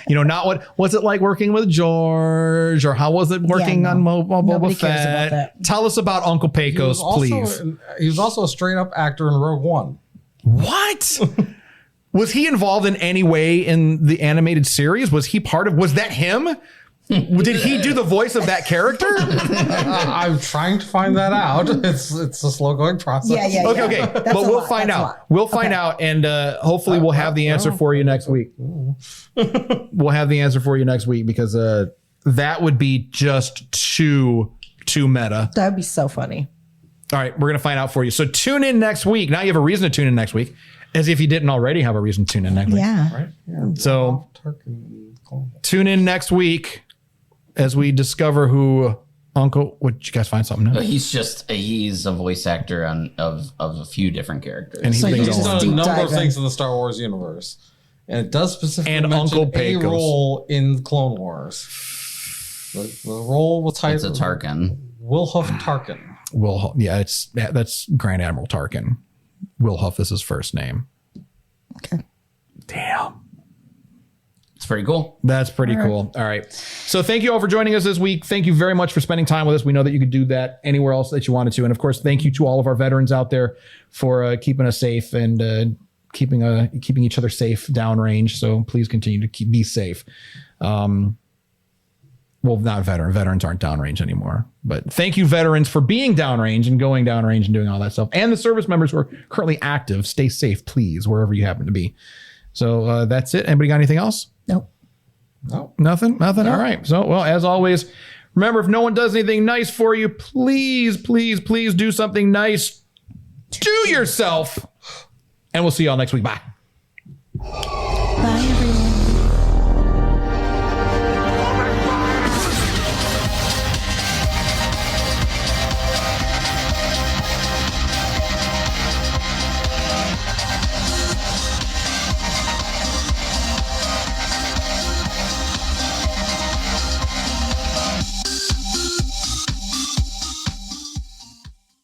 not what's it like working with George, or how was it working on Boba Fett? Tell us about Uncle Pecos, please. He was also a straight-up actor in Rogue One. What? Was he involved in any way in the animated series? Was he part of? Was that him? Did he do the voice of that character? I'm trying to find that out. It's a slow going process. Yeah. Okay. That's But we'll find out. We'll find out, and hopefully we'll have the answer for you next week. We'll have the answer for you next week because that would be just too meta. That would be so funny. All right, we're gonna find out for you. So tune in next week. Now you have a reason to tune in next week, as if you didn't already have a reason to tune in next week. Yeah. Right? Yeah. So tune in next week as we discover who Uncle. Would you guys find something new? He's a voice actor of a few different characters. And So He's just done a deep number of dive in. things in the Star Wars universe. And it does specifically And mention Uncle a Pecos. role in Clone Wars. The role was It's a titled Tarkin. Wilhuff Tarkin. That's Grand Admiral Tarkin. Wilhuff is his first name. Okay. Damn. It's pretty cool. That's pretty cool. All right. So thank you all for joining us this week. Thank you very much for spending time with us. We know that you could do that anywhere else that you wanted to. And of course, thank you to all of our veterans out there for keeping us safe and keeping each other safe downrange. So please continue to be safe. Well, not veterans aren't downrange anymore, but thank you veterans for being downrange and going downrange and doing all that stuff. And the service members who are currently active, stay safe, please, wherever you happen to be. So that's it. Anybody got anything else? Nope. No. Nothing. All right. So, well, as always, remember, if no one does anything nice for you, please do something nice to yourself. And we'll see y'all next week. Bye. Bye, everyone.